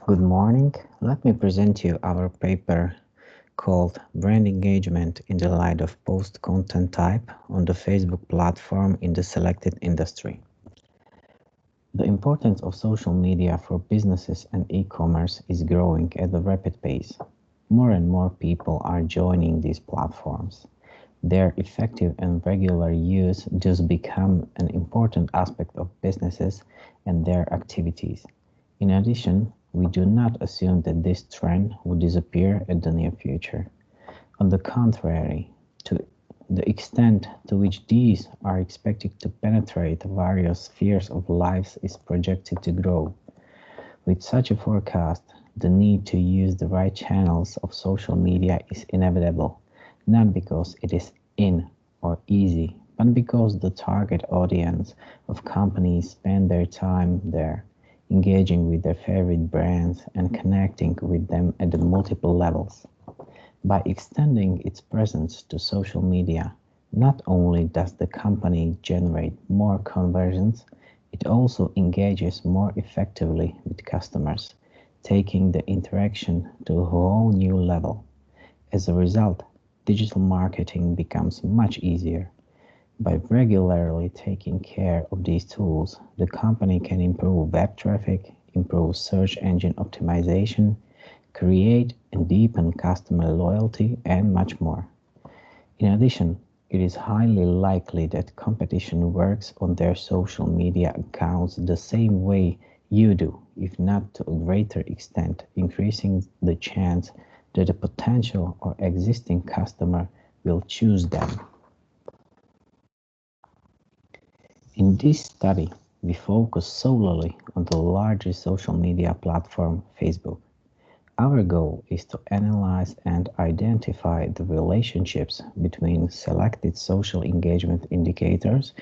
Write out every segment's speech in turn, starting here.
Good morning. Let me present to you our paper called Brand Engagement in the Light of Post Content Type on the Facebook platform in the selected industry. The importance of social media for businesses and e-commerce is growing at a rapid pace. More and more people are joining these platforms. Their effective and regular use does become an important aspect of businesses and their activities. In addition, we do not assume that this trend will disappear in the near future. On the contrary, to the extent to which these are expected to penetrate various spheres of life is projected to grow. With such a forecast, the need to use the right channels of social media is inevitable, not because it is in or easy, but because the target audience of companies spend their time there, engaging with their favorite brands and connecting with them at the multiple levels. By extending its presence to social media, not only does the company generate more conversions, it also engages more effectively with customers, taking the interaction to a whole new level. As a result, digital marketing becomes much easier. By regularly taking care of these tools, the company can improve web traffic, improve search engine optimization, create and deepen customer loyalty, and much more. In addition, it is highly likely that competition works on their social media accounts the same way you do, if not to a greater extent, increasing the chance that a potential or existing customer will choose them. In this study, we focus solely on the largest social media platform, Facebook. Our goal is to analyze and identify the relationships between selected social engagement indicators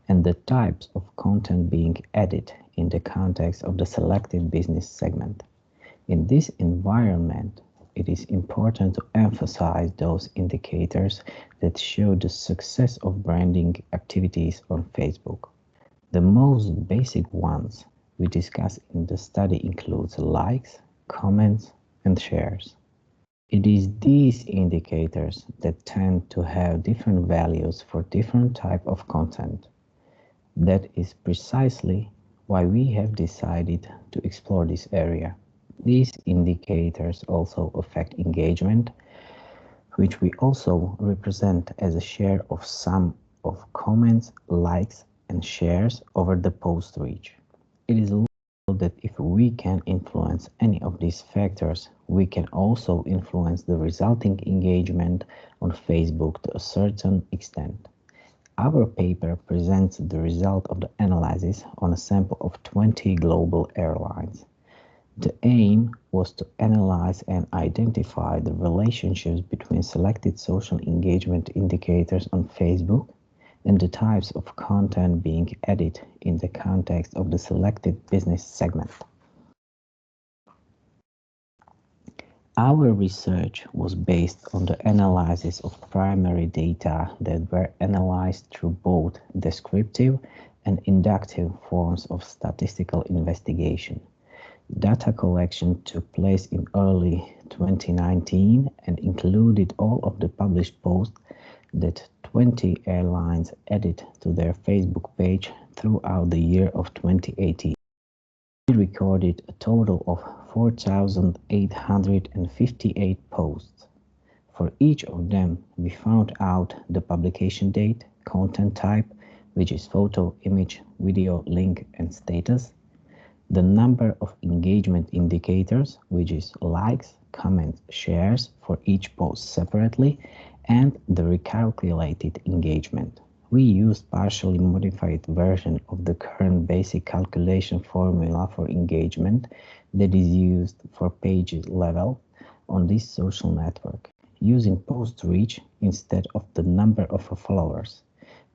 and the types of content being added in the context of the selected business segment. In this environment, it is important to emphasize those indicators that show the success of branding activities on Facebook. The most basic ones we discuss in the study includes likes, comments, and shares. It is these indicators that tend to have different values for different type of content. That is precisely why we have decided to explore this area. These indicators also affect engagement, which we also represent as a share of sum of comments, likes, and shares over the post reach. It is logical that if we can influence any of these factors, we can also influence the resulting engagement on Facebook to a certain extent. Our paper presents the result of the analysis on a sample of 20 global airlines. The aim was to analyze and identify the relationships between selected social engagement indicators on Facebook and the types of content being added in the context of the selected business segment. Our research was based on the analysis of primary data that were analyzed through both descriptive and inductive forms of statistical investigation. Data collection took place in early 2019 and included all of the published posts that 20 airlines added to their Facebook page throughout the year of 2018. We recorded a total of 4,858 posts. For each of them, we found out the publication date, content type, which is photo, image, video, link, and status, the number of engagement indicators, which is likes, comments, shares for each post separately, and the recalculated engagement. We used partially modified version of the current basic calculation formula for engagement that is used for page level on this social network, using post reach instead of the number of followers.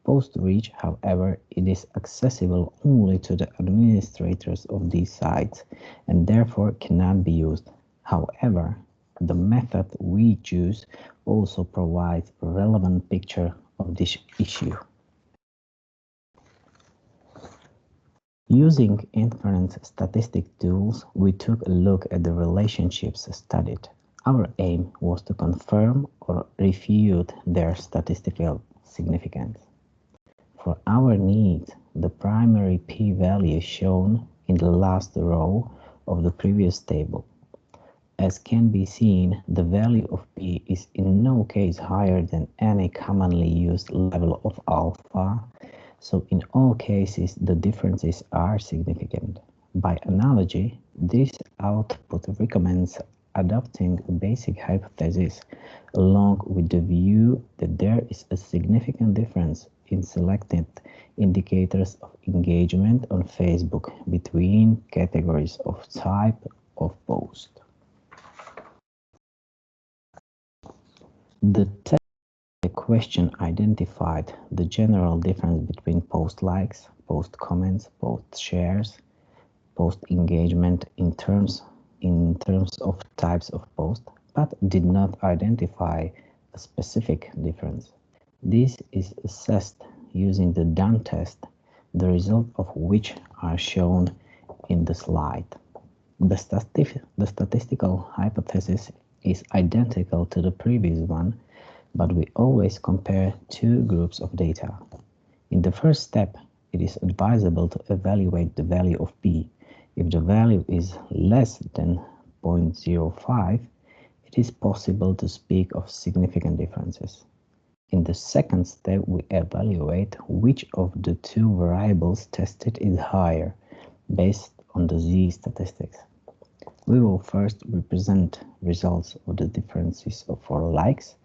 Post reach, however, it is accessible only to the administrators of these sites and therefore cannot be used. However, the method we choose also provides a relevant picture of this issue. Using inference statistic tools, we took a look at the relationships studied. Our aim was to confirm or refute their statistical significance. For our needs, the primary p-value shown in the last row of the previous table. As can be seen, the value of p is in no case higher than any commonly used level of alpha, so in all cases the differences are significant. By analogy, this output recommends adopting a basic hypothesis along with the view that there is a significant difference in selected indicators of engagement on Facebook between categories of type of post. The question identified the general difference between post likes, post comments, post shares, post engagement in terms of types of post, but did not identify a specific difference. This is assessed using the Dunn test, the results of which are shown in the slide. The statistical hypothesis is identical to the previous one, but we always compare two groups of data. In the first step, it is advisable to evaluate the value of p. If the value is less than 0.05, it is possible to speak of significant differences. In the second step, we evaluate which of the two variables tested is higher, based on the z-statistics. We will first represent results of the differences for likes.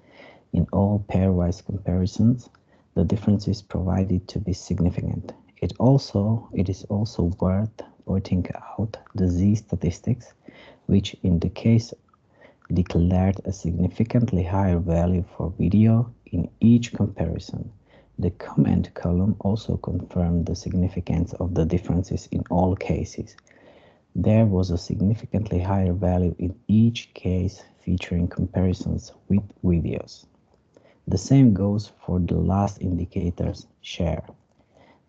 In all pairwise comparisons, the differences provided to be significant. It is also worth pointing out the z-statistics, which in the case declared a significantly higher value for video in each comparison. The comment column also confirmed the significance of the differences in all cases. There was a significantly higher value in each case featuring comparisons with videos. The same goes for the last indicators, share.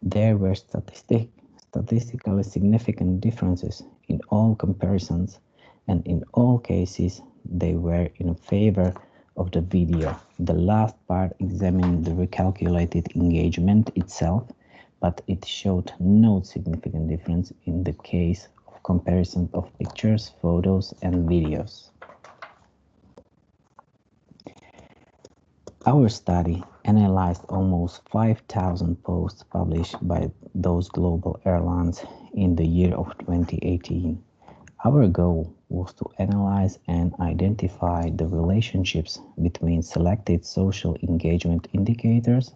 There were statistically significant differences in all comparisons, and in all cases they were in favor of the video. The last part examined the recalculated engagement itself, but it showed no significant difference in the case of comparison of pictures, photos, and videos. Our study analyzed almost 5,000 posts published by those global airlines in the year of 2018. Our goal was to analyze and identify the relationships between selected social engagement indicators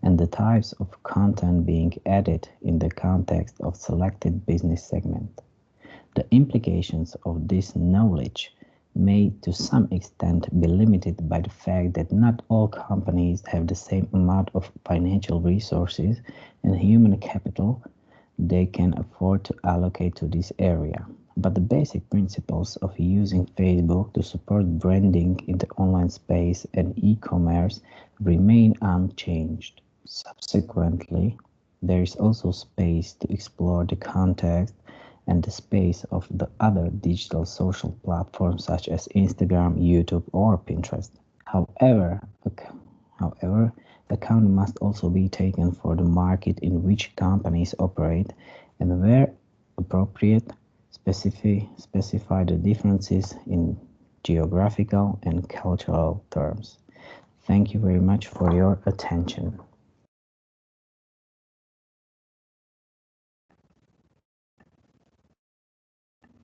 and the types of content being added in the context of selected business segment. The implications of this knowledge may to some extent be limited by the fact that not all companies have the same amount of financial resources and human capital they can afford to allocate to this area. But the basic principles of using Facebook to support branding in the online space and e-commerce remain unchanged. Subsequently, there is also space to explore the context and the space of the other digital social platforms such as Instagram, YouTube, or Pinterest. However, account must also be taken for the market in which companies operate, and where appropriate, specify the differences in geographical and cultural terms. Thank you very much for your attention.